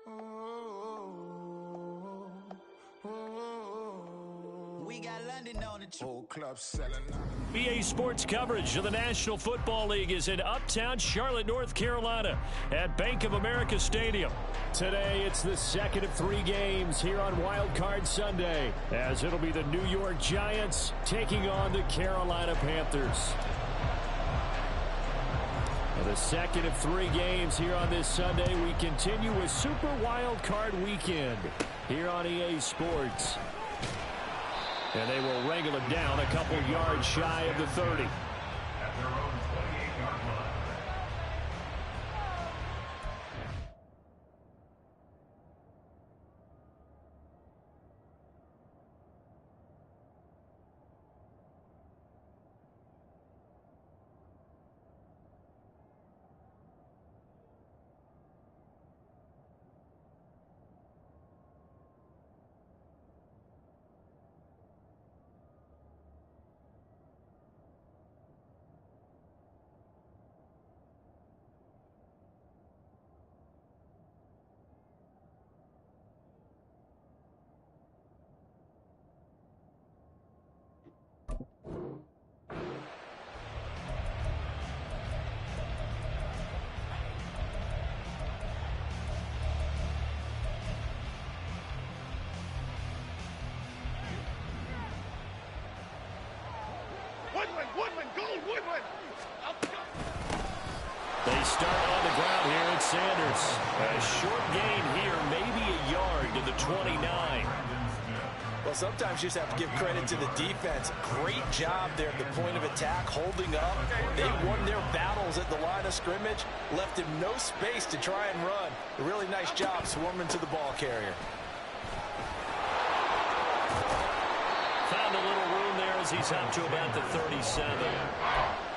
We got London on the whole club selling. EA Sports coverage of the National Football League is in uptown Charlotte, North Carolina at Bank of America Stadium. Today, it's the second of 3 games here on Wild Card Sunday, as it'll be the New York Giants taking on the Carolina Panthers. The second of 3 games here on this Sunday. We continue with Super Wild Card Weekend here on EA Sports. And they will wrangle it down a couple yards shy of the 30. At their own 28-yard line. They start on the ground here at Sanders. A short gain here, maybe a yard to the 29. Well, sometimes you just have to give credit to the defense. Great job there at the point of attack, holding up. They won their battles at the line of scrimmage, left him no space to try and run. A really nice job swarming to the ball carrier. Found a little room there as he's up to about the 37.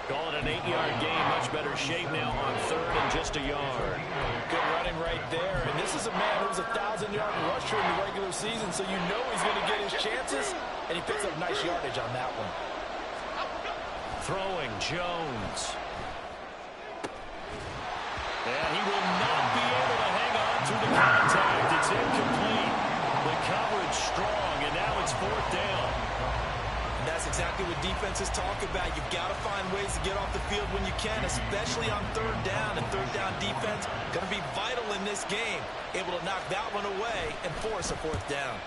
Call it an 8-yard gain. Much better shape now on 3rd and just a yard. Good running right there. And this is a man who was a 1,000-yard rusher in the regular season, so you know he's going to get his chances. And he picks up nice yardage on that one. Throwing Jones. And he will not be able to hang on to the contact. It's incomplete. The coverage strong, and now it's 4th down. That's exactly what defenses talk about. You've got to find ways to get off the field when you can, especially on 3rd down. And 3rd down defense going to be vital in this game. Able to knock that one away and force a 4th down.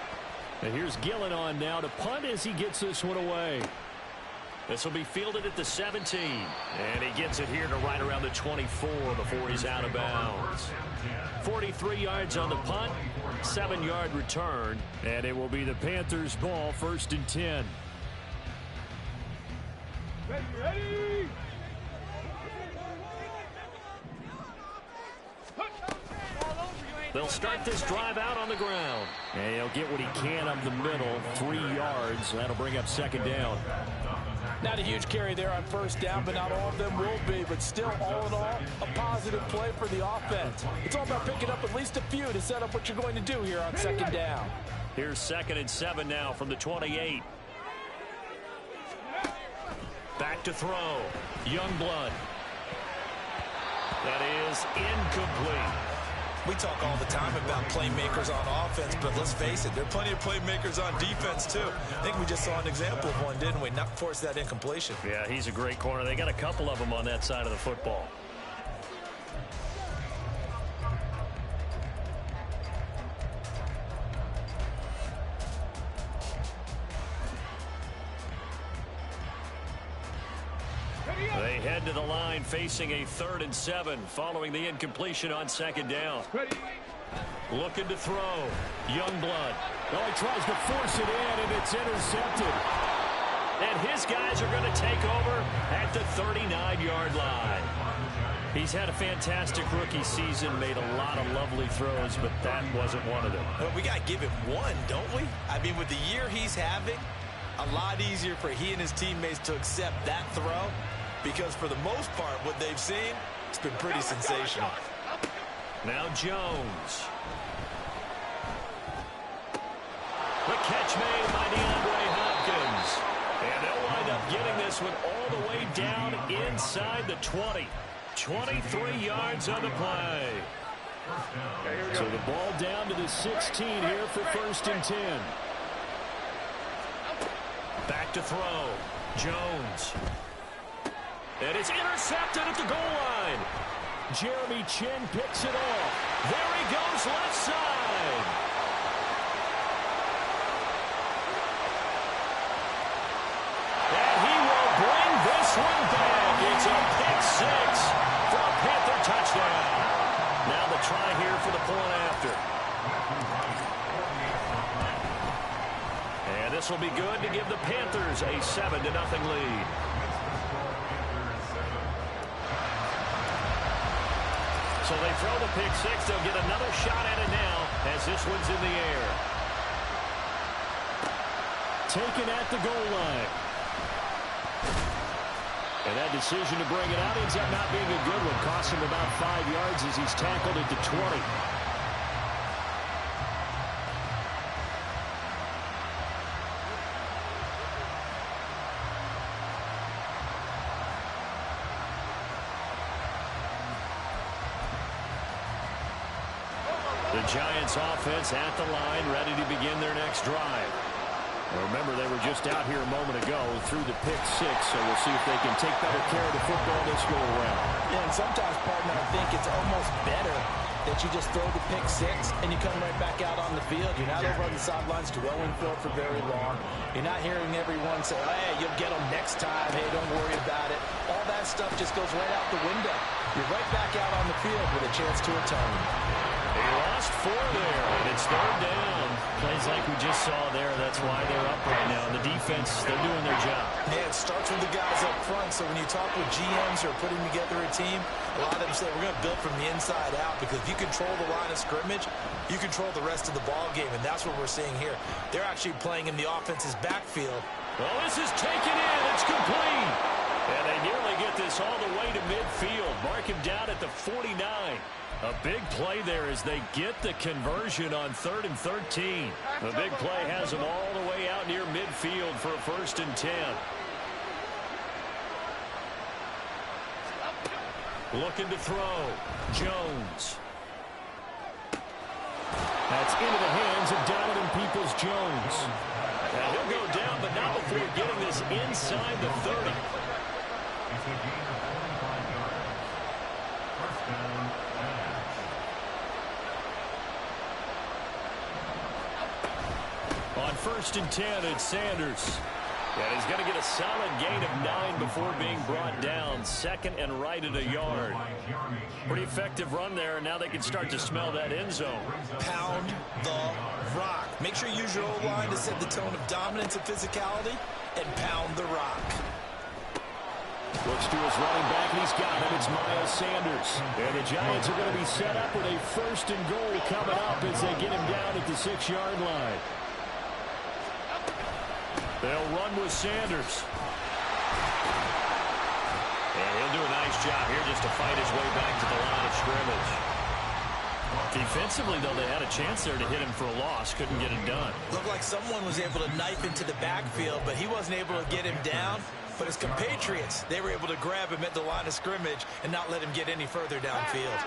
And here's Gillen on now to punt as he gets this one away. This will be fielded at the 17. And he gets it here to right around the 24 before he's out of bounds. 43 yards on the punt, 7-yard return. And it will be the Panthers' ball, 1st and 10. Ready! They'll start this drive out on the ground. And he'll get what he can up the middle, 3 yards. That'll bring up 2nd down. Not a huge carry there on 1st down, but not all of them will be. But still, all in all, a positive play for the offense. It's all about picking up at least a few to set up what you're going to do here on 2nd down. Here's 2nd and 7 now from the 28. Back to throw. Youngblood. That is incomplete. We talk all the time about playmakers on offense, but let's face it, there are plenty of playmakers on defense, too. I think we just saw an example of one, didn't we? Not force that incompletion. Yeah, he's a great corner. They got a couple of them on that side of the football. They head to the line facing a 3rd and 7 following the incompletion on 2nd down. Looking to throw. Youngblood. Oh, he tries to force it in, and it's intercepted. And his guys are going to take over at the 39-yard line. He's had a fantastic rookie season, made a lot of lovely throws, but that wasn't one of them. Well, we got to give him one, don't we? I mean, with the year he's having, a lot easier for he and his teammates to accept that throw. Because for the most part, what they've seen, it's been pretty sensational. Now Jones. The catch made by DeAndre Hopkins. And they'll wind up getting this one all the way down inside the 20. 23 yards on the play. So the ball down to the 16 here for 1st and 10. Back to throw. Jones. And it's intercepted at the goal line. Jeremy Chin picks it off. There he goes left side. And he will bring this one back. It's a pick six for a Panther touchdown. Now the try here for the point after. And this will be good to give the Panthers a 7-0 lead. So they throw the pick six. They'll get another shot at it now as this one's in the air. Taken at the goal line. And that decision to bring it out ends up not being a good one. Cost him about 5 yards as he's tackled at the 20. The Giants offense at the line, ready to begin their next drive. Well, remember, they were just out here a moment ago through the pick six, so we'll see if they can take better care of the football this go around. Yeah, and sometimes, partner, I think it's almost better that you just throw the pick six and you come right back out on the field. You're not over on the sidelines dwelling for it for very long. You're not hearing everyone say, hey, you'll get them next time. Hey, don't worry about it. All that stuff just goes right out the window. You're right back out on the field with a chance to atone. They lost 4 there, and it's 3rd down. Plays like we just saw there. That's why they're up right now. The defense, they're doing their job. Yeah, it starts with the guys up front. So when you talk with GMs who are putting together a team, a lot of them say we're going to build from the inside out, because if you control the line of scrimmage, you control the rest of the ball game, and that's what we're seeing here. They're actually playing in the offense's backfield. Well, this is taken in. It's complete. And they nearly get this all the way to midfield. Mark him down at the 49. A big play there as they get the conversion on 3rd and 13. The big play has them all the way out near midfield for a 1st and 10. Looking to throw. Jones. That's into the hands of Donovan Peoples-Jones. Now he'll go down, but not before getting this inside the 30. On 1st and 10, it's Sanders. And he's going to get a solid gain of 9 before being brought down. 2nd and right at a yard. Pretty effective run there, and now they can start to smell that end zone. Pound the rock. Make sure you use your O-line to set the tone of dominance and physicality, and pound the rock. Looks to his running back, and he's got him. It's Miles Sanders. And the Giants are going to be set up with a 1st and goal coming up as they get him down at the 6-yard line. They'll run with Sanders. And he'll do a nice job here just to fight his way back to the line of scrimmage. Defensively, though, they had a chance there to hit him for a loss. Couldn't get it done. Looked like someone was able to knife into the backfield, but he wasn't able to get him down. But his compatriots, they were able to grab him at the line of scrimmage and not let him get any further downfield.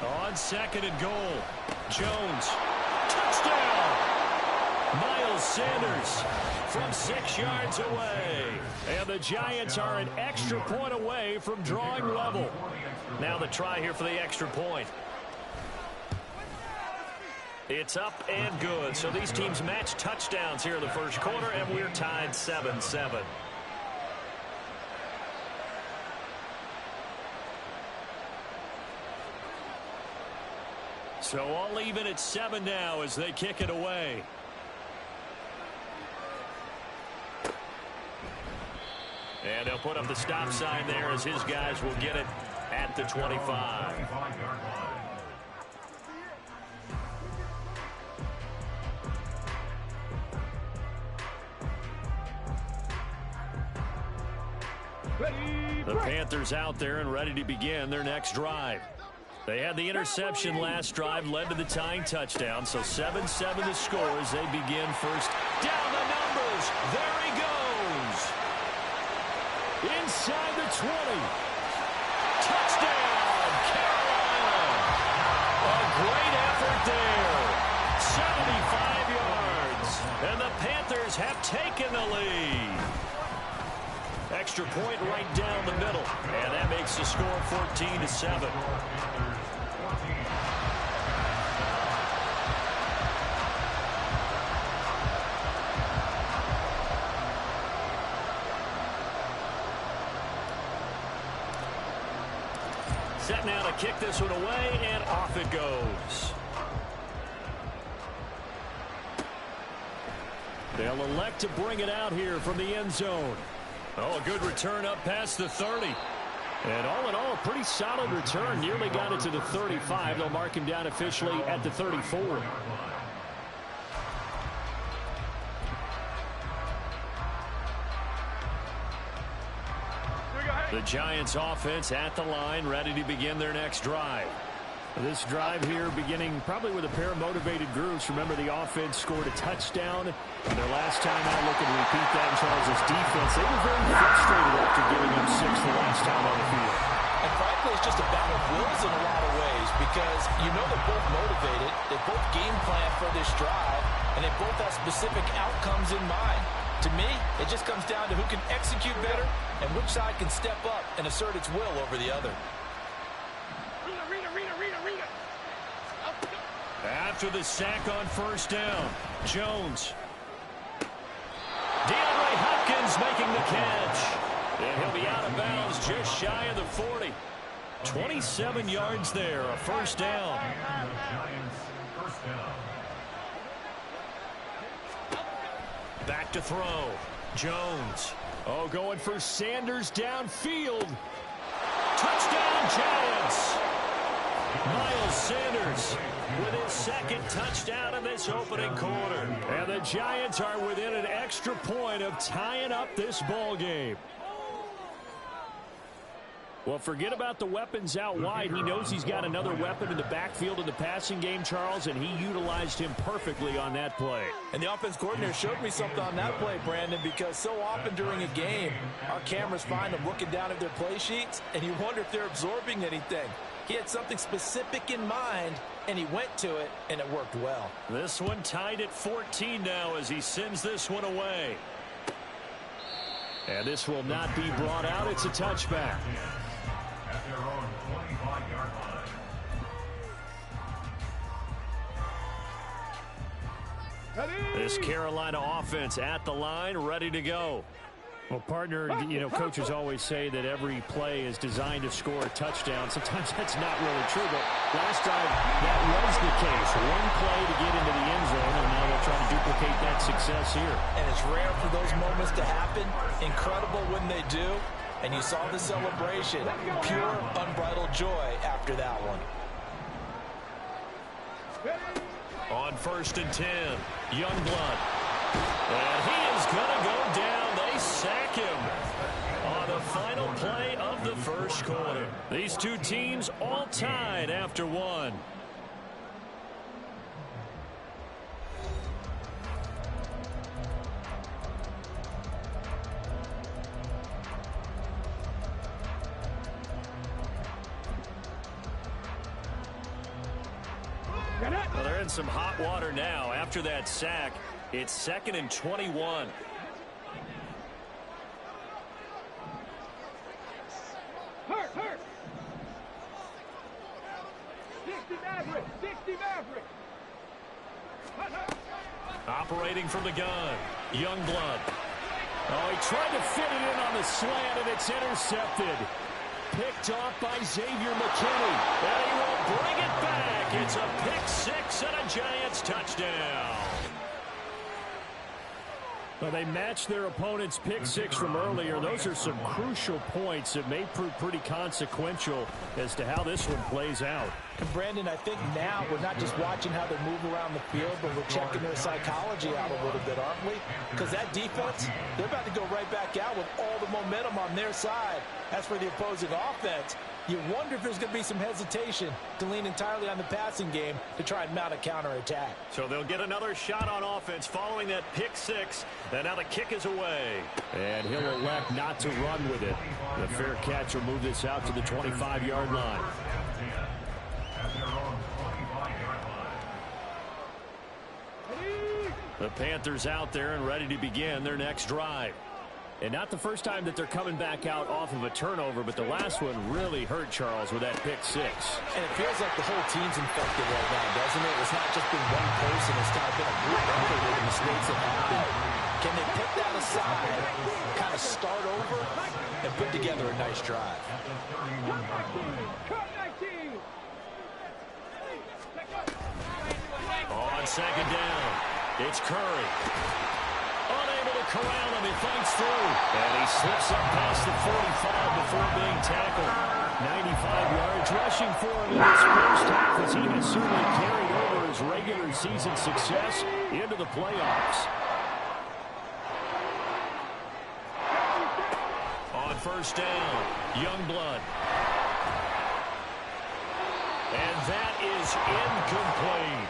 On 2nd and goal, Jones, touchdown! Miles Sanders from 6 yards away. And the Giants are an extra point away from drawing level. Now the try here for the extra point. It's up and good. So these teams match touchdowns here in the 1st quarter, and we're tied 7-7. So all even at 7 now as they kick it away. And they'll put up the stop sign there as his guys will get it at the 25. The Panthers out there and ready to begin their next drive. They had the interception last drive, led to the tying touchdown. So 7-7 the score as they begin first. Down the numbers. There he goes. Inside the 20. Touchdown, Carolina. A great effort there. 75 yards. And the Panthers have taken the lead. Extra point right down the middle. And that makes the score 14-7. Set now to kick this one away, and off it goes. They'll elect to bring it out here from the end zone. Oh, a good return up past the 30. And all in all, a pretty solid return. Nearly got it to the 35. They'll mark him down officially at the 34. The Giants offense at the line, ready to begin their next drive. This drive here beginning probably with a pair of motivated groups. Remember, the offense scored a touchdown. Their last time out, looking to repeat that in Charles' defense. They were very frustrated after giving up 6 the last time on the field. And frankly, it's just a battle of wills in a lot of ways because you know they're both motivated. They both game plan for this drive, and they both have specific outcomes in mind. To me, it just comes down to who can execute better and which side can step up and assert its will over the other. After the sack on first down, Jones. DeAndre Hopkins making the catch. And he'll be out of bounds just shy of the 40. 27 yards there, a first down. Back to throw. Jones. Oh, going for Sanders downfield. Touchdown, Giants. Miles Sanders with his second touchdown in this opening quarter. And the Giants are within an extra point of tying up this ball game. Well, forget about the weapons out wide. He knows he's got another weapon in the backfield in the passing game, Charles, and he utilized him perfectly on that play. And the offense coordinator showed me something on that play, Brandon, because so often during a game, our cameras find them looking down at their play sheets, and you wonder if they're absorbing anything. He had something specific in mind, and he went to it, and it worked well. This one tied at 14 now as he sends this one away. And this will not be brought out. It's a touchback. At their own 25-yard line. This Carolina offense at the line, ready to go. Well, partner, you know, coaches always say that every play is designed to score a touchdown. Sometimes that's not really true, but last drive, that was the case. One play to get into the end zone, and now they'll try to duplicate that success here. And it's rare for those moments to happen. Incredible when they do. And you saw the celebration. Pure, unbridled joy after that one. On 1st and 10, Youngblood. And he is going to go down. They sack him on the final play of the first quarter. These two teams all tied after one. Well, they're in some hot water now. After that sack, it's 2nd and 21. Hurt. 60 Maverick. 60 Maverick. Operating from the gun, Youngblood. Oh, he tried to fit it in on the slant, and it's intercepted. Picked off by Xavier McKinney. And he will bring it back. It's a pick six and a Giants touchdown. Well, they matched their opponent's pick six from earlier. Those are some crucial points that may prove pretty consequential as to how this one plays out. And Brandon, I think now we're not just watching how they move around the field, but we're checking their psychology out a little bit, aren't we? Because that defense, they're about to go right back out with all the momentum on their side. As for the opposing offense, You wonder if there's going to be some hesitation to lean entirely on the passing game to try and mount a counterattack. So they'll get another shot on offense following that pick six. And now the kick is away. And he'll elect not to run with it. The fair catch will move this out to the 25-yard line. The Panthers out there and ready to begin their next drive. And not the first time that they're coming back out off of a turnover, but the last one really hurt Charles with that pick six. And it feels like the whole team's infected right now, doesn't it? It's not just been one person. It's kind of been a group effort with the mistakes that happen. Can they put that aside, kind of start over, and put together a nice drive? On second down, it's Curry. Unable to corral him, he fights through. And he slips up past the 45 before being tackled. 95 yards rushing for him in this first half as he has certainly carried over his regular season success into the playoffs. On first down, Youngblood. And that is incomplete.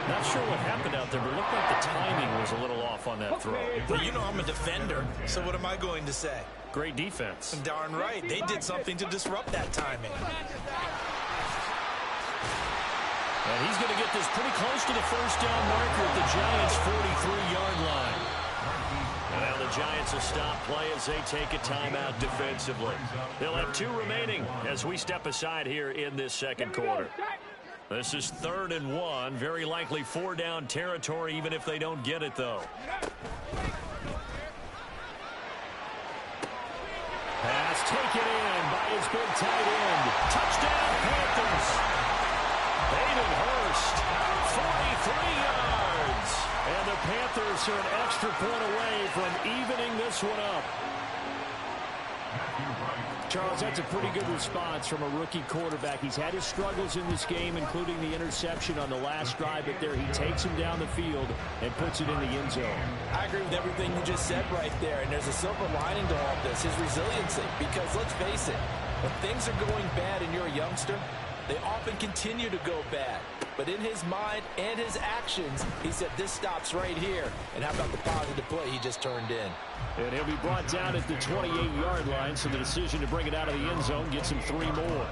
Not sure what happened out there, but it looked like the timing was a little off on that throw. Well, you know I'm a defender, so what am I going to say? Great defense. Darn right. They did something to disrupt that timing. And he's going to get this pretty close to the first down marker at the Giants' 43-yard line. And now the Giants will stop play as they take a timeout defensively. They'll have 2 remaining as we step aside here in this second quarter. This is 3rd and 1. Very likely 4-down territory, even if they don't get it, though. Pass taken in by his big tight end. Touchdown, Panthers. Hayden Hurst, 43 yards. And the Panthers are an extra point away from evening this one up. Charles, that's a pretty good response from a rookie quarterback. He's had his struggles in this game, including the interception on the last drive, but there he takes him down the field and puts it in the end zone. I agree with everything you just said right there, and there's a silver lining to all this, his resiliency. Because let's face it, when things are going bad and you're a youngster, they often continue to go bad. But in his mind and his actions, he said this stops right here. And how about the positive play he just turned in? And he'll be brought down at the 28-yard line, so the decision to bring it out of the end zone gets him 3 more.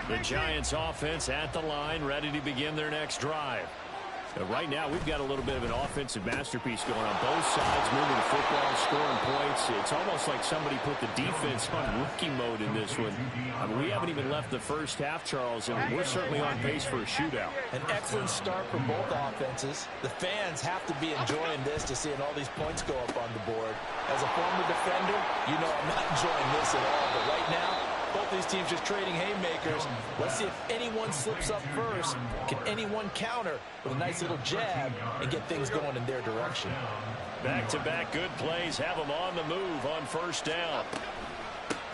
The Giants offense at the line, ready to begin their next drive. Right now, we've got a little bit of an offensive masterpiece going on. Both sides moving the football, scoring points. It's almost like somebody put the defense on rookie mode in this one. I mean, we haven't even left the first half, Charles, and we're certainly on pace for a shootout. An excellent start for both offenses. The fans have to be enjoying this to seeing all these points go up on the board. As a former defender, you know I'm not enjoying this at all. But right now, both these teams just trading haymakers. Let's see if anyone slips up first. Can anyone counter with a nice little jab and get things going in their direction? Back-to-back good plays have them on the move on first down.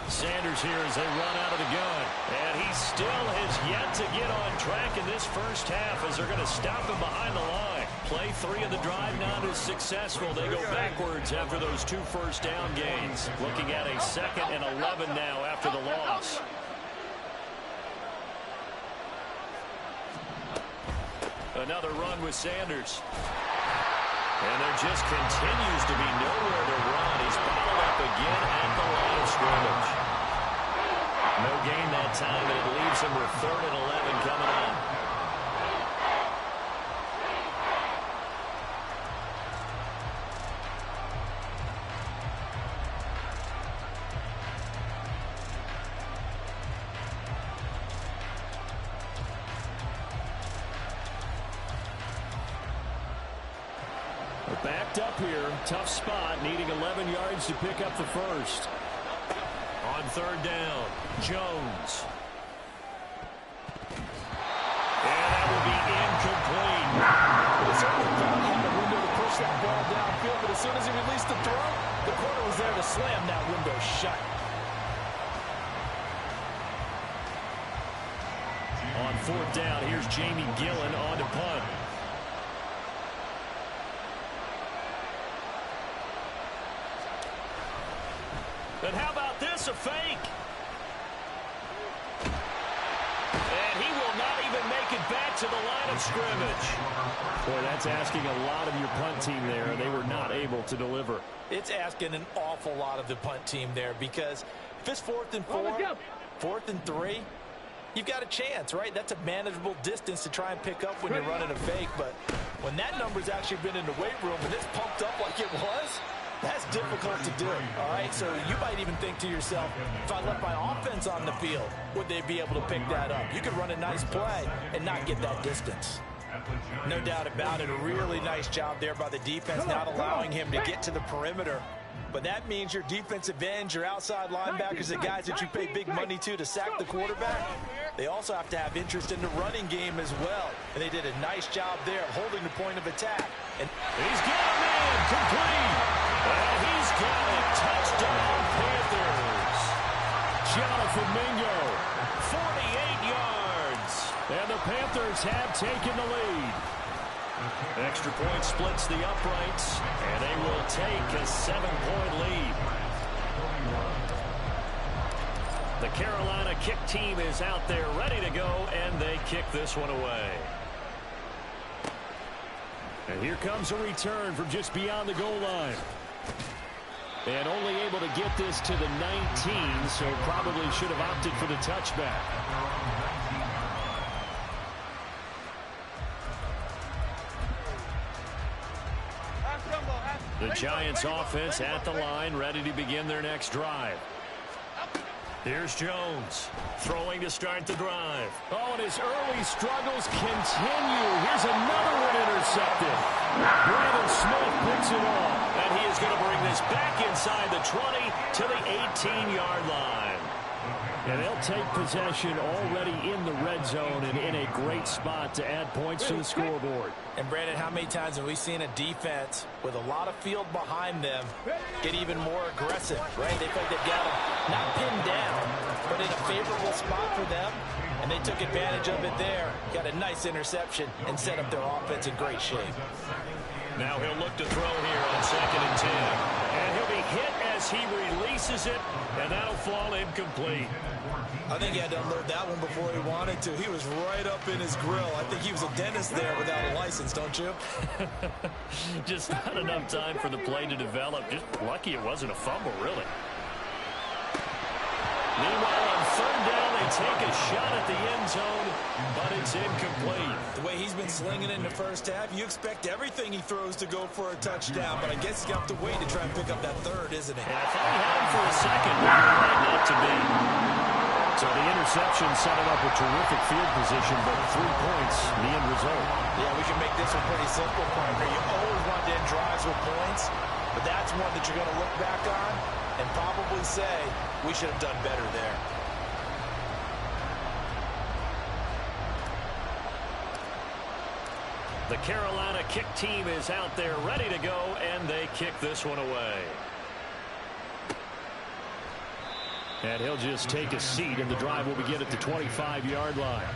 Sanders here as they run out of the gun. And he still has yet to get on track in this first half as they're going to stop him behind the line. Play 3 of the drive not as successful. They go backwards after those 2 first down gains. Looking at a 2nd and 11 now after the loss. Another run with Sanders. And there just continues to be nowhere to run. He's bottled up again at the line of scrimmage. No gain that time, and it leaves him with 3rd and 11 coming up. Backed up here, tough spot, needing 11 yards to pick up the first. On 3rd down, Jones. And that will be incomplete. He certainly found out the window to push that ball downfield, but as soon as he released the throw, the corner was there to slam that window shut. On 4th down, here's Jamie Gillen on to punt. And how about this, a fake? And he will not even make it back to the line of scrimmage. Boy, that's asking a lot of your punt team there. They were not able to deliver. It's asking an awful lot of the punt team there, because if it's 4th and 4, 4th and 3, you've got a chance, right? That's a manageable distance to try and pick up when you're running a fake. But when that number's actually been in the weight room and it's pumped up like it was, that's difficult to do, all right? So you might even think to yourself, if I left my offense on the field, would they be able to pick that up? You could run a nice play and not get that distance. No doubt about it. A really nice job there by the defense, not allowing him to get to the perimeter. But that means your defensive ends, your outside linebackers, the guys that you pay big money to sack the quarterback, they also have to have interest in the running game as well. And they did a nice job there holding the point of attack. And he's got a man complete. And he's got it. Touchdown, Panthers. Jonathan Mingo, 48 yards. And the Panthers have taken the lead. Extra point splits the uprights, and they will take a 7-point lead. The Carolina kick team is out there ready to go, and they kick this one away. And here comes a return from just beyond the goal line. And only able to get this to the 19, so probably should have opted for the touchback. The Giants offense at the line, ready to begin their next drive. Here's Jones, throwing to start the drive. Oh, and his early struggles continue. Here's another one intercepted. Brandon Smith picks it off, and he is going to bring this back inside the 20 to the 18-yard line. And they'll take possession already in the red zone and in a great spot to add points to the scoreboard. And, Brandon, how many times have we seen a defense with a lot of field behind them get even more aggressive, right? They feel like they've got them not pinned down, but in a favorable spot for them, and they took advantage of it there. Got a nice interception and set up their offense in great shape. Now he'll look to throw here on 2nd and 10. And he'll be hit as he releases it, and that'll fall incomplete. I think he had to unload that one before he wanted to. He was right up in his grill. I think he was a dentist there without a license, don't you? Just not enough time for the play to develop. Just lucky it wasn't a fumble, really. Meanwhile, on 3rd down, they take a shot at the end zone, but it's incomplete. The way he's been slinging it in the first half, you expect everything he throws to go for a touchdown, but I guess he's going to have to wait to try and pick up that 3rd, isn't he? And I thought he had him for a second, but you're right, not to be. So the interception set him up with terrific field position, but 3 points, the end result. Yeah, we can make this one pretty simple, partner. You always want to end drives with points, but that's one that you're going to look back on and probably say, we should have done better there. The Carolina kick team is out there ready to go, and they kick this one away. And he'll just take a seat, and the drive will begin at the 25-yard line.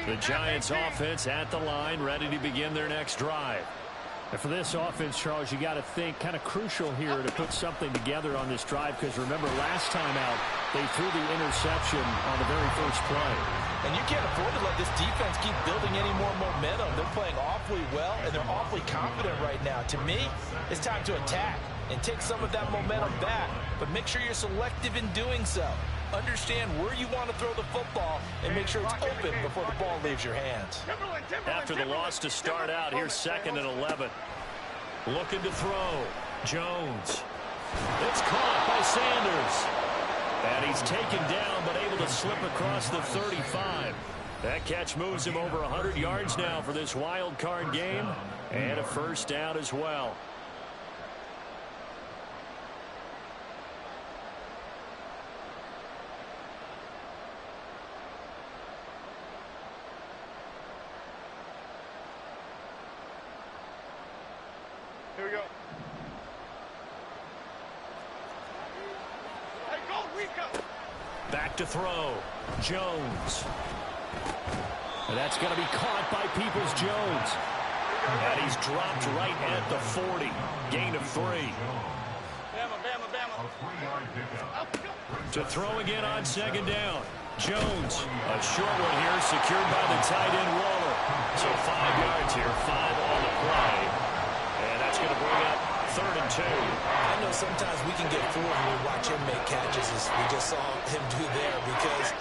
The Giants offense at the line, ready to begin their next drive. And for this offense, Charles, you got to think kind of crucial here to put something together on this drive, because remember last time out they threw the interception on the very first play. And you can't afford to let this defense keep building any more momentum. They're playing awfully well, and they're awfully confident right now. To me, it's time to attack and take some of that momentum back, but make sure you're selective in doing so. Understand where you want to throw the football and make sure it's open before the ball leaves your hands. After the loss to start out, here's 2nd and 11. Looking to throw. Jones. It's caught by Sanders. And he's taken down, but able to slip across the 35. That catch moves him over 100 yards now for this wild card game. And a first down as well. Here we go. back to throw. Jones. And that's going to be caught by Peoples-Jones. And he's dropped right at the 40. Gain of 3. To throw again on second down. Jones, a short one here, secured by the tight end Waller. So 5 yards here, 5 on the play. And that's going to bring up 3rd and 2. I know sometimes we can get fooled when we watch him make catches, as we just saw him do there, because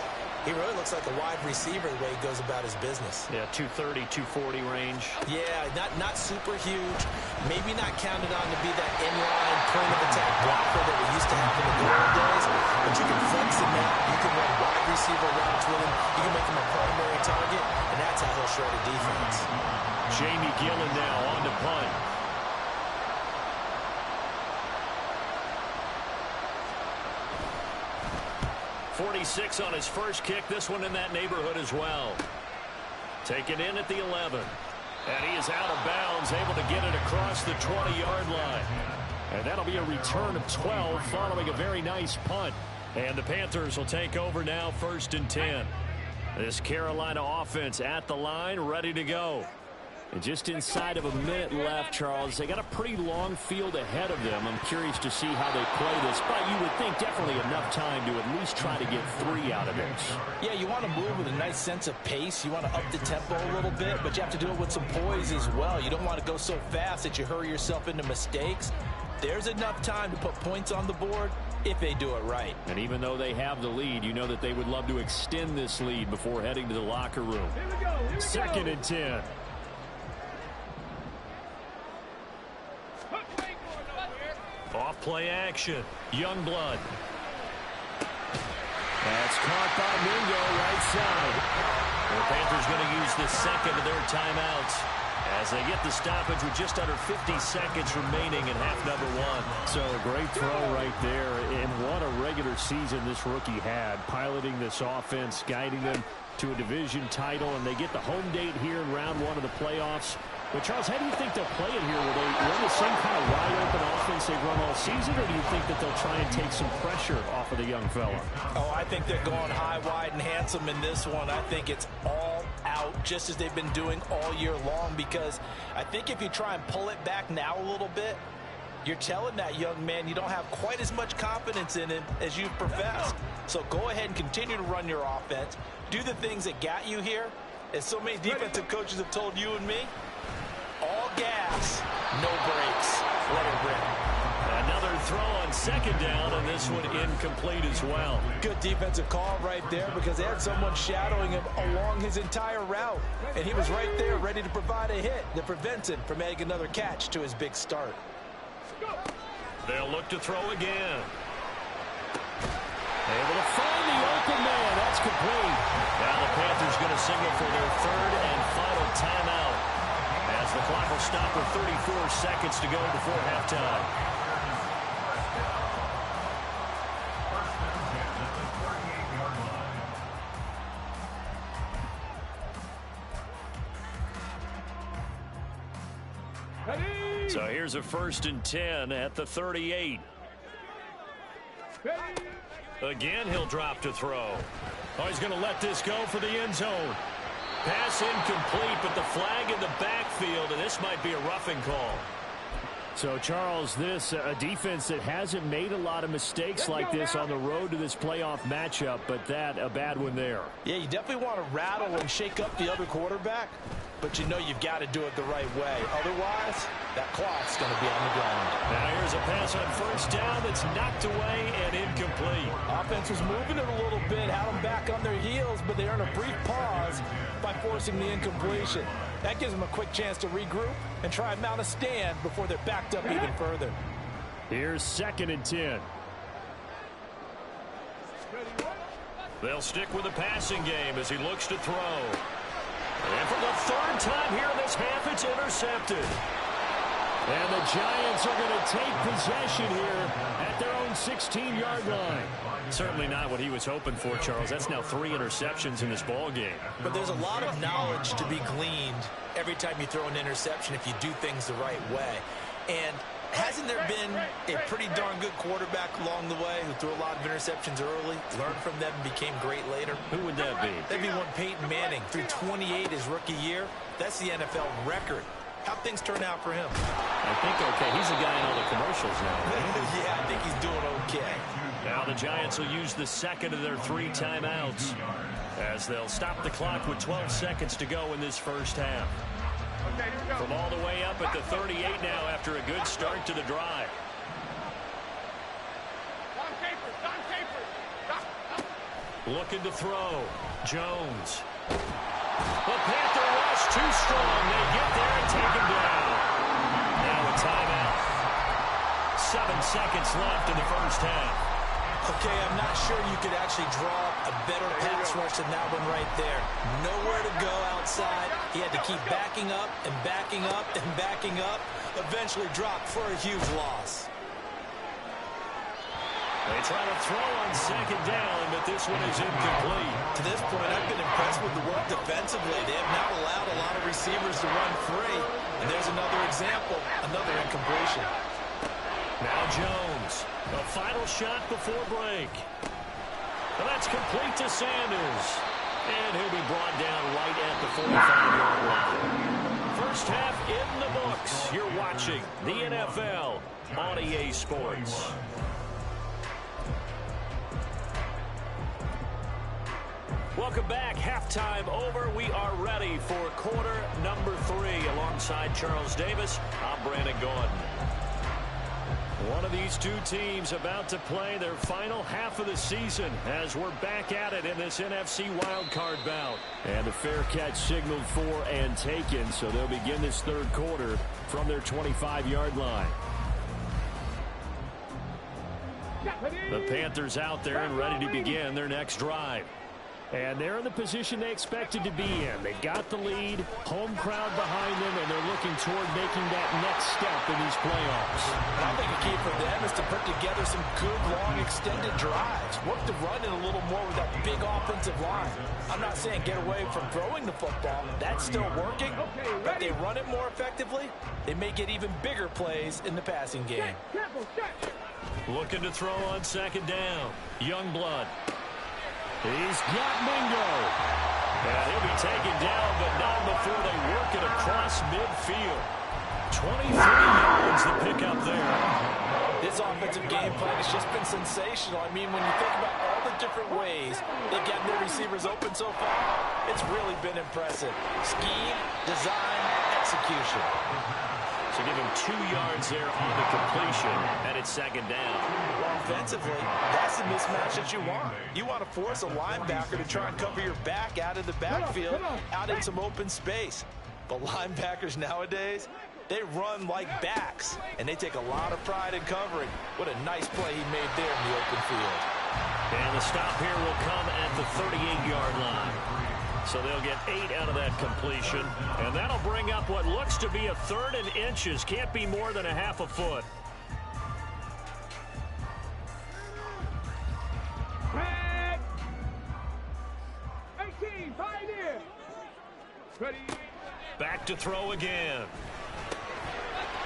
he really looks like a wide receiver the way he goes about his business. Yeah, 230, 240 range. Yeah, not super huge. Maybe not counted on to be that inline point of attack blocker that we used to have in the good old days. But you can flex him out. You can run wide receiver routes with him. You can make him a primary target, and that's how he'll shred a defense. Jamie Gillen now on to punt. .46 on his first kick. This one in that neighborhood as well. Taken in at the 11. And he is out of bounds, able to get it across the 20-yard line. And that'll be a return of 12 following a very nice punt. And the Panthers will take over now, 1st and 10. This Carolina offense at the line, ready to go. And just inside of a minute left, Charles. They got a pretty long field ahead of them. I'm curious to see how they play this, but you would think definitely enough time to at least try to get 3 out of this. Yeah, you want to move with a nice sense of pace. You want to up the tempo a little bit, but you have to do it with some poise as well. You don't want to go so fast that you hurry yourself into mistakes. There's enough time to put points on the board if they do it right. And even though they have the lead, you know that they would love to extend this lead before heading to the locker room. 2nd and 10. Off play action. Youngblood. That's caught by Mingo right side. The Panthers going to use the second of their timeouts as they get the stoppage with just under 50 seconds remaining in half number 1. So a great throw right there. And what a regular season this rookie had, piloting this offense, guiding them to a division title, and they get the home date here in round 1 of the playoffs. But, Charles, how do you think they'll play it here? Will they run the same kind of wide-open offense they've run all season, or do you think that they'll try and take some pressure off of the young fella? Oh, I think they're going high, wide, and handsome in this one. I think it's all out, just as they've been doing all year long, because I think if you try and pull it back now a little bit, you're telling that young man you don't have quite as much confidence in him as you've professed. So go ahead and continue to run your offense. Do the things that got you here. As so many defensive coaches have told you and me, all gas, no brakes. Let it rip. Another throw on 2nd down, and this one incomplete as well. Good defensive call right there, because they had someone shadowing him along his entire route. And he was right there ready to provide a hit that prevents him from making another catch to his big start. They'll look to throw again. Able to find the open man. That's complete. Now the Panthers going to signal for their 3rd and final timeout, as the clock will stop with 34 seconds to go before halftime. So here's a 1st and 10 at the 38. Again, he'll drop to throw. Oh, he's going to let this go for the end zone. Pass incomplete, but the flag in the backfield, and this might be a roughing call. So, Charles, this a defense that hasn't made a lot of mistakes like this on the road to this playoff matchup, but that a bad one there. Yeah, you definitely want to rattle and shake up the other quarterback, but you know you've got to do it the right way. Otherwise, that clock's going to be on the ground. Now here's a pass on 1st down that's knocked away and incomplete. Offense was moving it a little bit, had them back on their heels, but they earned a brief pause by forcing the incompletion. That gives them a quick chance to regroup and try and mount a stand before they're backed up even further. Here's 2nd and 10. They'll stick with the passing game as he looks to throw. And for the 3rd time here in this half, it's intercepted. And the Giants are going to take possession here at their own 16-yard line. Certainly not what he was hoping for, Charles. That's now 3 interceptions in this ball game. But there's a lot of knowledge to be gleaned every time you throw an interception if you do things the right way. And hasn't there been a pretty darn good quarterback along the way who threw a lot of interceptions early, learned from them, and became great later? Who would that be? That'd be one Peyton Manning. Threw 28 his rookie year. That's the NFL record. How'd things turn out for him? I think okay. He's the guy in all the commercials now. Yeah, I think he's doing okay. Now the Giants will use the second of their 3 timeouts as they'll stop the clock with 12 seconds to go in this first half. From all the way up at the 38 now after a good start to the drive. Looking to throw. Jones. The Panther rush too strong. They get there and take him down. Now a timeout. 7 seconds left in the first half. Okay, I'm not sure you could actually draw a better pass rush than that one right there. Nowhere to go outside. He had to keep backing up and backing up and backing up. Eventually dropped for a huge loss. They try to throw on second down, but this one is incomplete. To this point, I've been impressed with the work defensively. They have not allowed a lot of receivers to run free. And there's another example, another incompletion. Now Jones, a final shot before break. And that's complete to Sanders. And he'll be brought down right at the 45-yard line. First half in the books. You're watching the NFL on EA Sports. Welcome back. Halftime over. We are ready for quarter number 3. Alongside Charles Davis, I'm Brandon Gordon. One of these two teams about to play their final half of the season as we're back at it in this NFC wildcard bout. And a fair catch signaled for and taken, so they'll begin this third quarter from their 25-yard line. The Panthers out there and ready to begin their next drive. And they're in the position they expected to be in. They got the lead, home crowd behind them, and they're looking toward making that next step in these playoffs. I think the key for them is to put together some good, long, extended drives. Work the run in a little more with that big offensive line. I'm not saying get away from throwing the football. That's still working. But they run it more effectively, they may get even bigger plays in the passing game. Looking to throw on second down. Youngblood. He's got Mingo. And he'll be taken down, but not before they work it across midfield. 23 yards to pick up there. This offensive game plan has just been sensational. I mean, when you think about all the different ways they've gotten their receivers open so far, it's really been impressive. Scheme, design, execution. So give him 2 yards there on the completion, and it's second down. Well, offensively, that's the mismatch that you want. You want to force a linebacker to try and cover your back out of the backfield, out in some open space. But linebackers nowadays, they run like backs, and they take a lot of pride in covering. What a nice play he made there in the open field. And the stop here will come at the 38-yard line. So they'll get 8 out of that completion. And that'll bring up what looks to be a 3rd and inches. Can't be more than a half a foot. Red. 18, Pioneer. Ready. Back to throw again.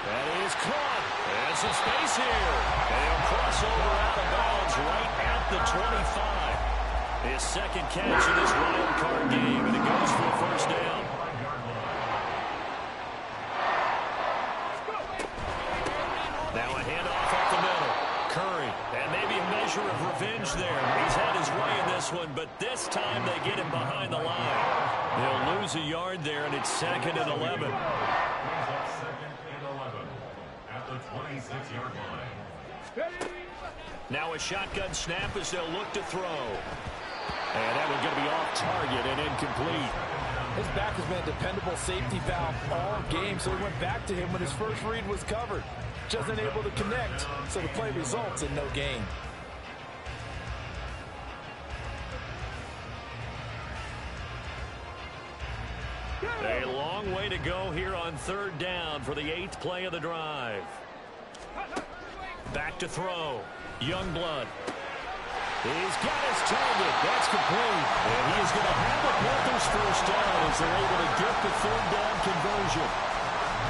That is caught. And some space here. And he'll cross over out of bounds right at the 25. His second catch in this wild card game, and it goes for a first down. Now a handoff up the middle. Curry, and maybe a measure of revenge there. He's had his way in this one, but this time they get him behind the line. They'll lose a yard there, and it's 2nd and 11. Second and 11 at the 26-yard line. Now a shotgun snap as they'll look to throw. And that one's going to be off target and incomplete. His back has been a dependable safety valve all game, so he went back to him when his first read was covered. Just unable to connect, so the play results in no gain. A long way to go here on 3rd down for the 8th play of the drive. Back to throw. Youngblood. He's got his target. That's complete. And he is going to have the Panthers first down as they're able to get the 3rd down conversion.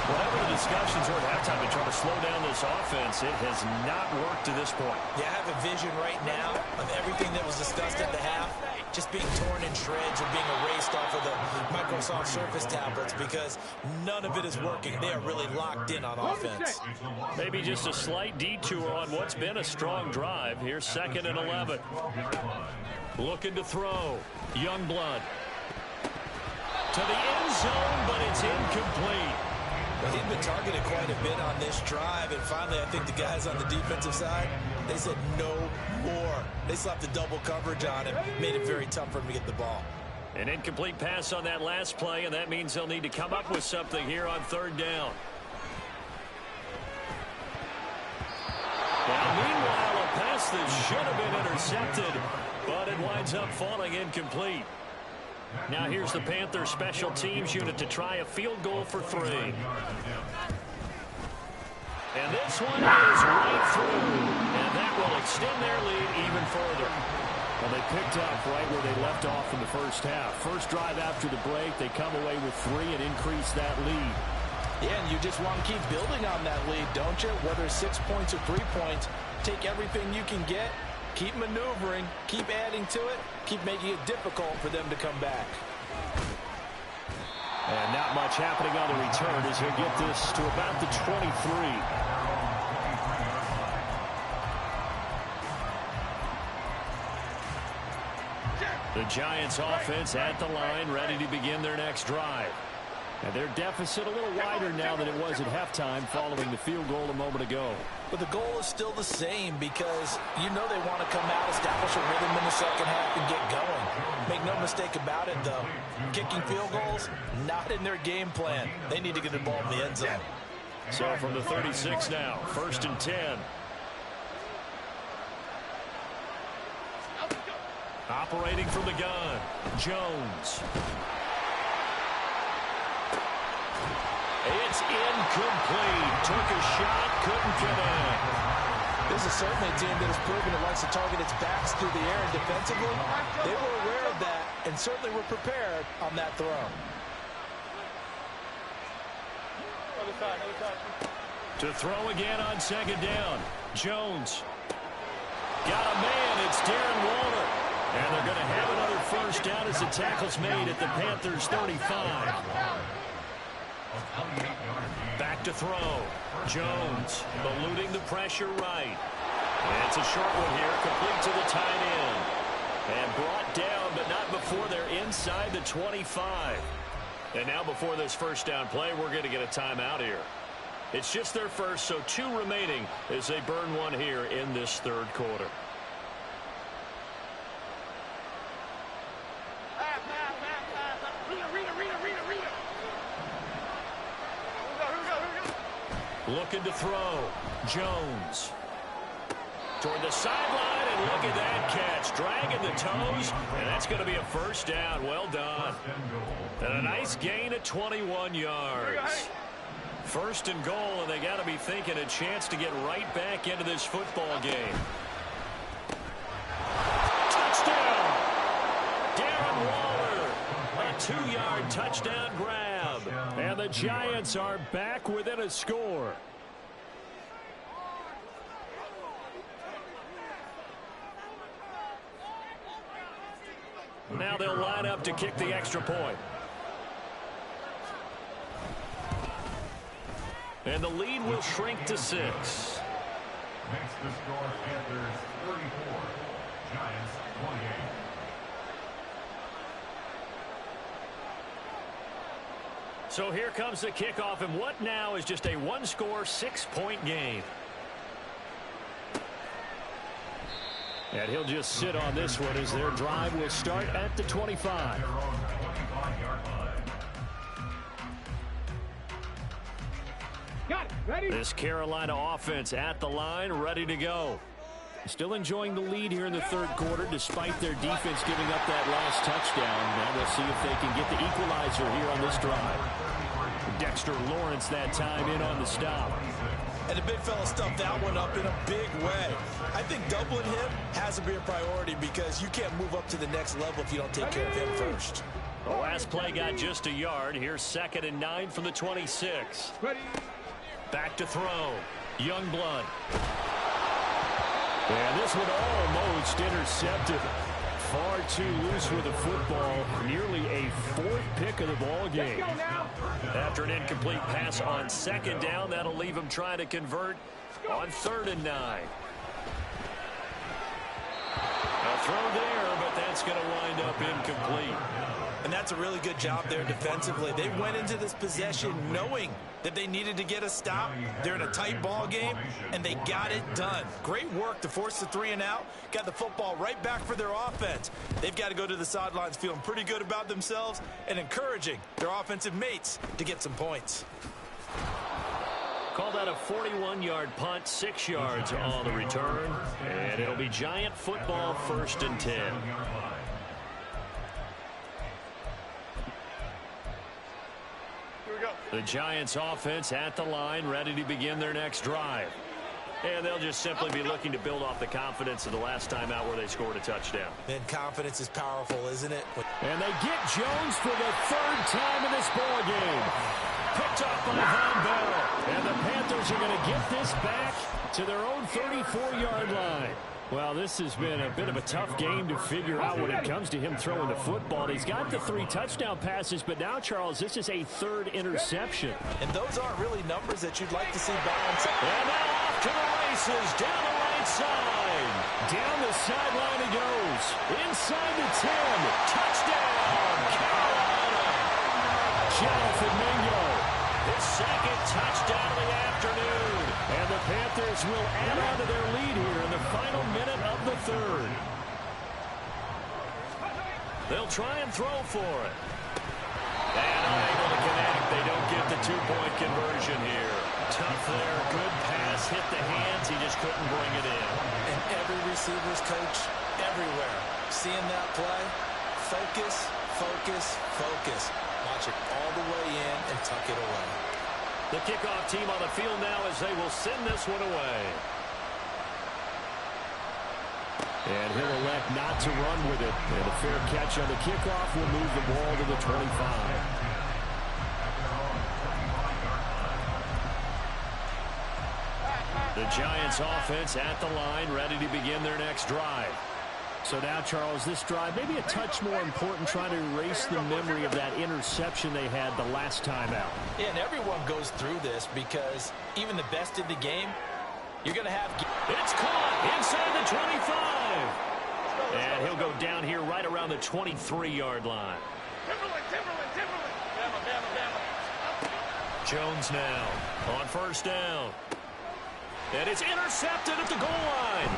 Whatever the discussions were at halftime to try to slow down this offense, it has not worked to this point. Yeah, I have a vision right now of everything that was discussed at the half just being torn in shreds or being erased off of the Microsoft Surface tablets because none of it is working. They are really locked in on offense. Maybe just a slight detour on what's been a strong drive. Here's 2nd and 11. Looking to throw. Youngblood. To the end zone, but it's incomplete. Well, he's been targeted quite a bit on this drive, and finally I think the guys on the defensive side, they said no more. They slapped the double coverage on him, made it very tough for him to get the ball. An incomplete pass on that last play, and that means they'll need to come up with something here on 3rd down. Now, meanwhile, a pass that should have been intercepted, but it winds up falling incomplete. Now here's the Panthers special teams unit to try a field goal for 3. And this one is right through, and that will extend their lead even further. Well, they picked up right where they left off in the first half. First drive after the break, they come away with 3 and increase that lead. Yeah, and you just want to keep building on that lead, don't you? Whether it's 6 points or 3 points, take everything you can get, keep maneuvering, keep adding to it, keep making it difficult for them to come back. And not much happening on the return as he'll get this to about the 23. The Giants offense at the line, ready to begin their next drive. And their deficit a little wider now than it was at halftime following the field goal a moment ago. But the goal is still the same because you know they want to come out, establish a rhythm in the second half, and get going. Make no mistake about it, though. Kicking field goals, not in their game plan. They need to get the ball in the end zone. So from the 36 now, 1st and 10. Operating from the gun, Jones. It's incomplete. Took a shot, couldn't connect. This is certainly a team that has proven it likes to target its backs through the air, and defensively, they were aware of that and certainly were prepared on that throw. To throw again on 2nd down. Jones. Got a man. It's Darren Waller. And they're going to have another 1st down as the tackle's made at the Panthers' 35. Back to throw. Jones eluding the pressure right. And it's a short one here, complete to the tight end. And brought down, but not before they're inside the 25. And now before this 1st down play, we're going to get a timeout here. It's just their first, so 2 remaining as they burn one here in this 3rd quarter. Looking to throw. Jones. Toward the sideline, and look at that catch. Dragging the toes, and that's going to be a 1st down. Well done. And a nice gain of 21 yards. 1st and goal, and they got to be thinking a chance to get right back into this football game. Touchdown! Darren Waller. A 2-yard touchdown grab. And the Giants are back within a score. Now they'll line up to kick the extra point. And the lead will shrink to 6. Makes the score Panthers 34, Giants 28. So here comes the kickoff, and what now is just a 1-score, 6-point game. And he'll just sit on this one as their drive will start at the 25. Got it. Ready? This Carolina offense at the line, ready to go. Still enjoying the lead here in the 3rd quarter despite their defense giving up that last touchdown. Now we'll see if they can get the equalizer here on this drive. Dexter Lawrence that time in on the stop. And the big fella stuffed that one up in a big way. I think doubling him has to be a priority because you can't move up to the next level if you don't take care of him first. The last play got just a yard. Here's 2nd and 9 from the 26. Back to throw. Youngblood. And this one almost intercepted. Far too loose with the football. Nearly a 4th pick of the ball game. After an incomplete pass on 2nd down, that'll leave him trying to convert on 3rd and 9. A throw there, but that's going to wind up incomplete. And that's a really good job there defensively. They went into this possession knowing that they needed to get a stop. They're in a tight ball game, and they got it done. Great work to force the 3 and out. Got the football right back for their offense. They've got to go to the sidelines feeling pretty good about themselves and encouraging their offensive mates to get some points. Call that a 41-yard punt, 6 yards on the return. And it'll be Giant football, 1st and 10. The Giants offense at the line, ready to begin their next drive. And they'll just simply be looking to build off the confidence of the last time out where they scored a touchdown. And confidence is powerful, isn't it? And they get Jones for the 3rd time in this ball game. Picked up by Von Bell. And the Panthers are going to get this back to their own 34-yard line. Well, this has been a bit of a tough game to figure out when it comes to him throwing the football. He's got the 3 touchdown passes, but now, Charles, this is a 3rd interception. And those aren't really numbers that you'd like to see balance. And now off to the races, down the right side. Down the sideline he goes. Inside the 10. Touchdown, Carolina. Jonathan Mingo. His 2nd touchdown of the afternoon. And the Panthers will add on to their lead here in the final minute of the 3rd. They'll try and throw for it. And unable to connect. They don't get the 2-point conversion here. Tough there. Good pass. Hit the hands. He just couldn't bring it in. And every receiver's coach everywhere. Seeing that play, focus, focus, focus. Watch it all the way in and tuck it away. The kickoff team on the field now as they will send this one away. And he'll elect not to run with it. And a fair catch on the kickoff will move the ball to the 25. The Giants offense at the line, ready to begin their next drive. So now, Charles, this drive maybe a touch more important, trying to erase the memory of that interception they had the last time out. Yeah, and everyone goes through this because even the best in the game, you're going to have... It's caught inside the 25. And he'll go down here right around the 23-yard line. Jones now on 1st down. And it's intercepted at the goal line.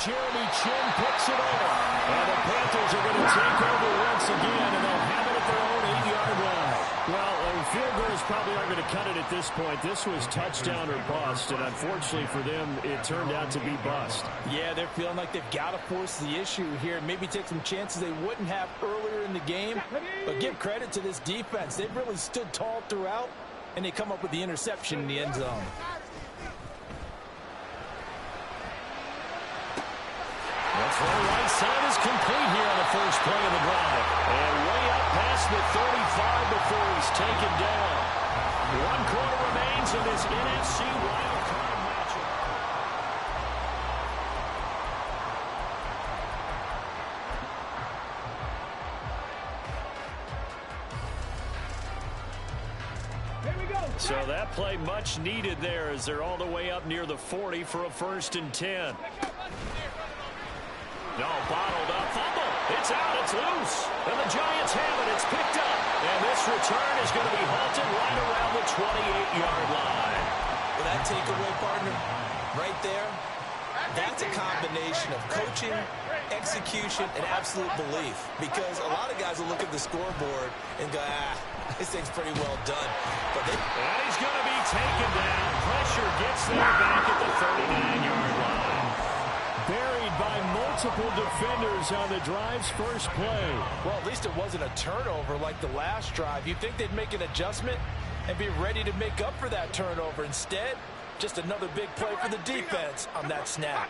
Jeremy Chin picks it up. And the Panthers are going to take over once again, and they'll have it at their own 8-yard line. Well, field goals probably aren't going to cut it at this point. This was touchdown or bust, and unfortunately for them, it turned out to be bust. Yeah, they're feeling like they've got to force the issue here. Maybe take some chances they wouldn't have earlier in the game. But give credit to this defense. They've really stood tall throughout, and they come up with the interception in the end zone. The throw right side is complete here on the first play of the drive. And way up past the 35 before he's taken down. 1 quarter remains in this NFC wild card matchup. Here we go. So that play much needed there as they're all the way up near the 40 for a 1st and 10. No, bottled up, fumble. It's out, it's loose. And the Giants have it, it's picked up. And this return is going to be halted right around the 28-yard line. Well, that takeaway, partner, right there, that's a combination of coaching, execution, and absolute belief. Because a lot of guys will look at the scoreboard and go, this thing's pretty well done. But and he's going to be taken down. Pressure gets there back at the 39-yard line. Buried by multiple defenders on the drive's first play. Well, at least it wasn't a turnover like the last drive. You'd think they'd make an adjustment and be ready to make up for that turnover. Instead, just another big play for the defense on that snap.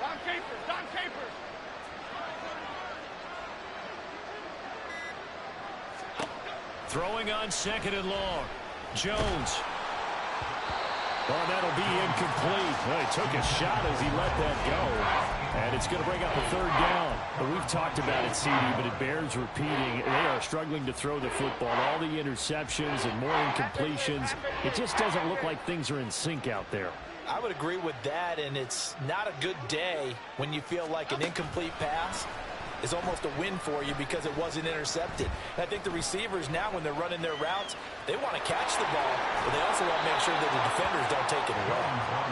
Don Capers. Throwing on 2nd and long. Jones. Oh, that'll be incomplete. Well, he took a shot as he let that go. And it's going to bring up a 3rd down. But we've talked about it, CD, but it bears repeating. They are struggling to throw the football. All the interceptions and more incompletions. It just doesn't look like things are in sync out there. I would agree with that, and it's not a good day when you feel like an incomplete pass is almost a win for you because it wasn't intercepted. And I think the receivers now, when they're running their routes, they want to catch the ball, but they also want to make sure that the defenders don't take it away.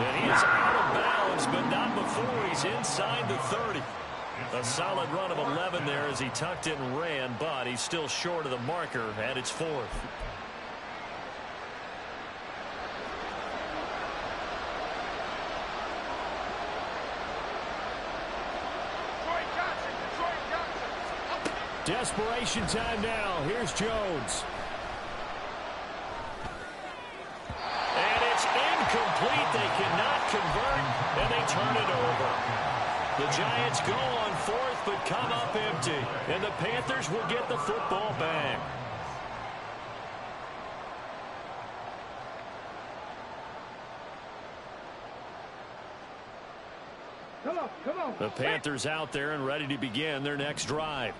And he is out of bounds, but not before he's inside the 30. A solid run of 11 there as he tucked it and ran, but he's still short of the marker, and it's 4th. Desperation time now. Here's Jones. And it's incomplete. They cannot convert, and they turn it over. The Giants go on 4th, but come up empty. And the Panthers will get the football back. Come on. The Panthers out there and ready to begin their next drive.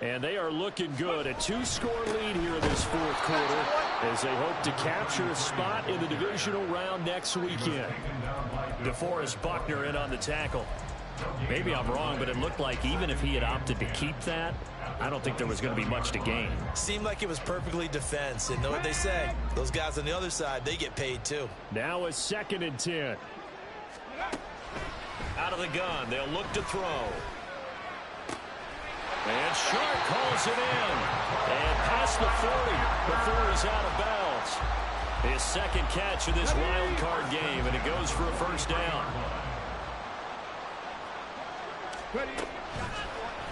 And they are looking good. A 2-score lead here in this 4th quarter as they hope to capture a spot in the divisional round next weekend. DeForest Buckner in on the tackle. Maybe I'm wrong, but it looked like even if he had opted to keep that, I don't think there was going to be much to gain. Seemed like it was perfectly defense. And know what they say? Those guys on the other side, they get paid too. Now a 2nd and 10. Out of the gun, they'll look to throw. And Sharp calls it in. And past the 40 before he's out of bounds. His 2nd catch of this wild card game, and it goes for a 1st down.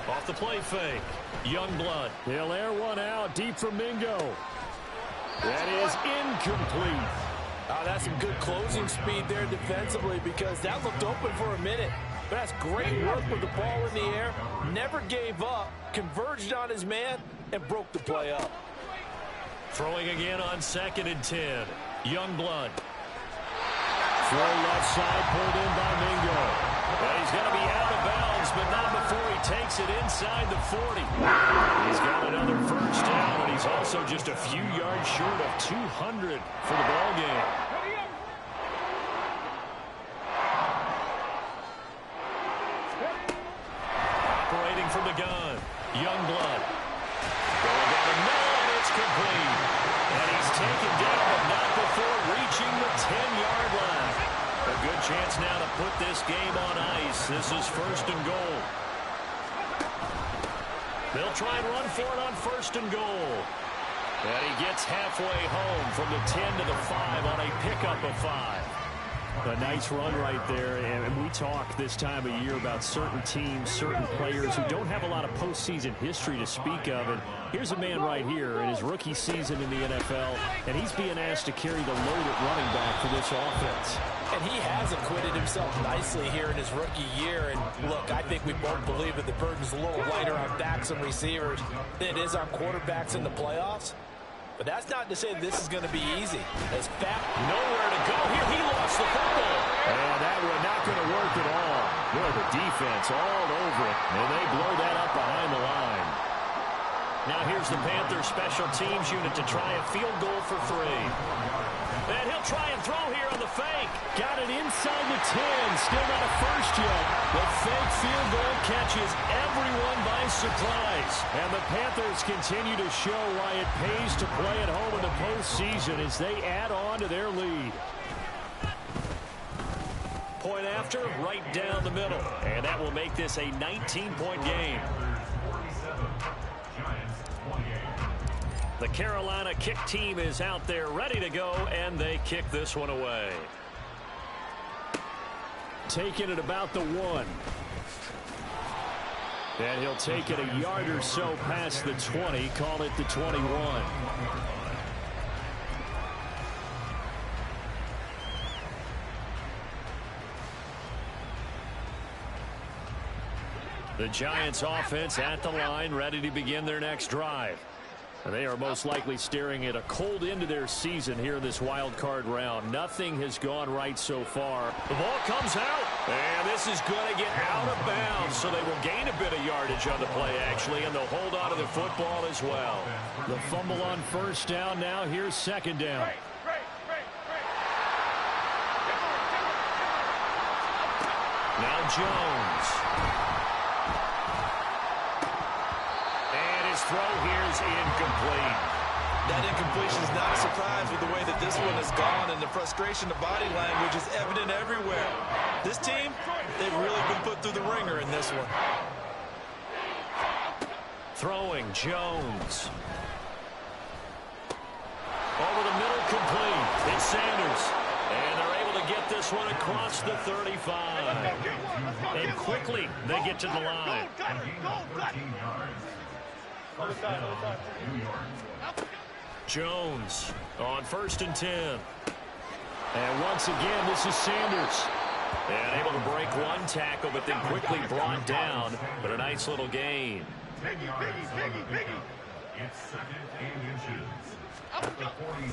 Off the play fake. Youngblood. He'll air one out deep from Mingo. That is incomplete. That's some good closing speed there defensively because that looked open for a minute. But that's great work with the ball in the air. Never gave up, converged on his man, and broke the play up. Throwing again on 2nd and 10. Youngblood. Throw left side, pulled in by Mingo. Well, he's going to be out of bounds, but not before he takes it inside the 40. He's got another 1st down, and he's also just a few yards short of 200 for the ball game. Operating from the gun, Youngblood. Going down the middle, and it's complete. And he's taken down, but not before reaching the 10-yard line. A good chance now to put this game on ice. This is 1st and goal. They'll try and run for it on 1st and goal. And he gets halfway home from the 10 to the 5 on a pickup of 5. A nice run right there, and we talk this time of year about certain teams, certain players who don't have a lot of postseason history to speak of. And here's a man right here in his rookie season in the NFL, and he's being asked to carry the load at running back for this offense. And he has acquitted himself nicely here in his rookie year. And look, I think we both believe that the burden's a little lighter on backs and receivers than it is on quarterbacks in the playoffs. But that's not to say this is going to be easy. As fast, nowhere to go here. He lost the football. And that was not going to work at all. Boy, the defense all over it. And they blow that up behind the line. Now here's the Panthers special teams unit to try a field goal for 3. And he'll try and throw here on the fake. Got it inside the 10. Still not a first yet. The fake field goal catches everyone by surprise. And the Panthers continue to show why it pays to play at home in the postseason as they add on to their lead. Point after, right down the middle. And that will make this a 19-point game. The Carolina kick team is out there ready to go, and they kick this one away. Taking it about the 1. And he'll take it a yard or so past the 20, call it the 21. The Giants offense at the line, ready to begin their next drive. They are most likely staring at a cold end to their season here in this wild card round. Nothing has gone right so far. The ball comes out, and this is going to get out of bounds, so they will gain a bit of yardage on the play, actually, and they'll hold on to the football as well. The fumble on first down now. Here's second down. Now Jones. And his throw here is incomplete. That incompletion is not a surprise with the way that this one has gone, and the frustration of body language is evident everywhere. This team, they've really been put through the ringer in this one. Throwing Jones. Over the middle, complete. It's Sanders. And they're able to get this one across the 35. And quickly, they get to the line. Jones on 1st and 10. And once again, this is Sanders. And able to break one tackle, but then quickly brought down. But a nice little gain.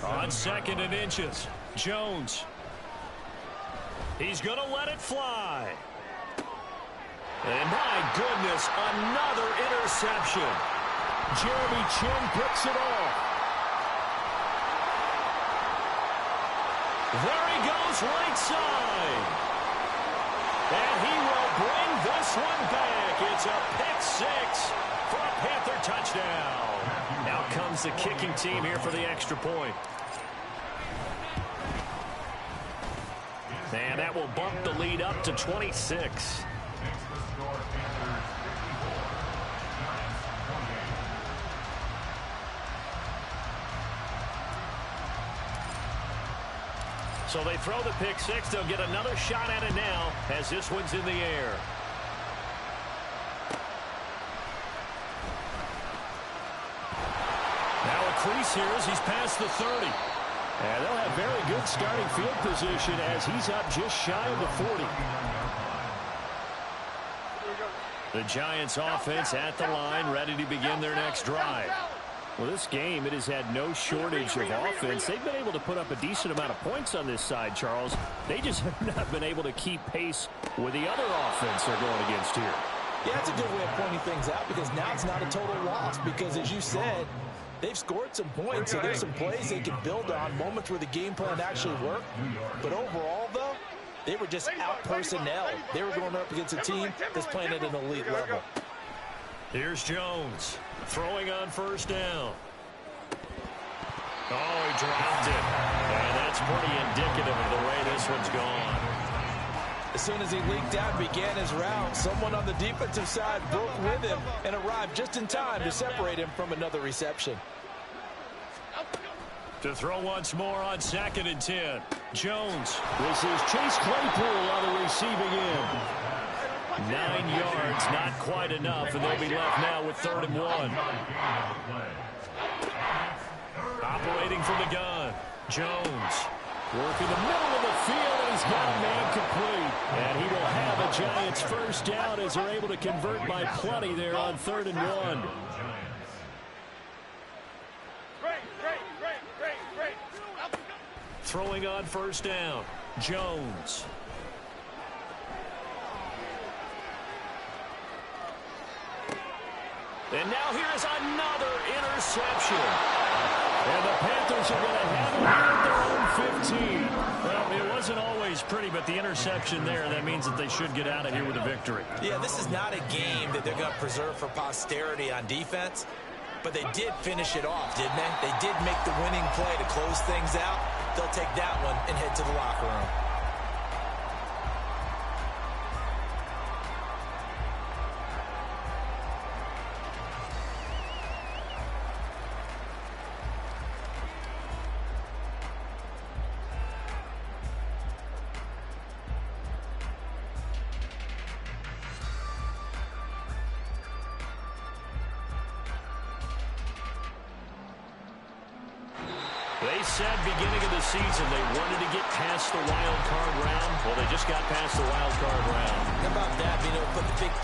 On 2nd and inches, Jones. He's going to let it fly. And my goodness, another interception. Jeremy Chin picks it off. There he goes, right side. And he will bring this one back. It's a pick six for a Panther touchdown. Out comes the kicking team here for the extra point. And that will bump the lead up to 26. So they throw the pick six. They'll get another shot at it now as this one's in the air. Now a crease here as he's past the 30. And they'll have very good starting field position as he's up just shy of the 40. The Giants offense at the line, ready to begin their next drive. Well, this game, it has had no shortage of offense. They've been able to put up a decent amount of points on this side, Charles. They just have not been able to keep pace with the other offense they're going against here. Yeah, that's a good way of pointing things out because now it's not a total loss because, as you said, they've scored some points, so there's some plays they can build on, moments where the game plan actually worked. But overall, though, they were just out-personnel. They were going up against a team that's playing at an elite level. Here's Jones throwing on first down. Oh, he dropped it. And that's pretty indicative of the way this one's gone. As soon as he leaked out and began his route, someone on the defensive side broke with him and arrived just in time to separate him from another reception. To throw once more on 2nd and 10. Jones. This is Chase Claypool on the receiving end. 9 yards, not quite enough, and they'll be left now with 3rd and 1. Operating from the gun. Jones. Working the middle of the field, and he's got a man complete. And he will have a Giants first down as they're able to convert by plenty there on 3rd and 1. Throwing on first down. Jones. And now here is another interception. And the Panthers are going to have it here at their own 15. Well, it wasn't always pretty, but the interception there, that means that they should get out of here with a victory. Yeah, this is not a game that they're going to preserve for posterity on defense, but they did finish it off, didn't they? They did make the winning play to close things out. They'll take that one and head to the locker room. They said beginning of the season they wanted to get past the wild card round. Well, they just got past the wild card round. How about that, being able to put the big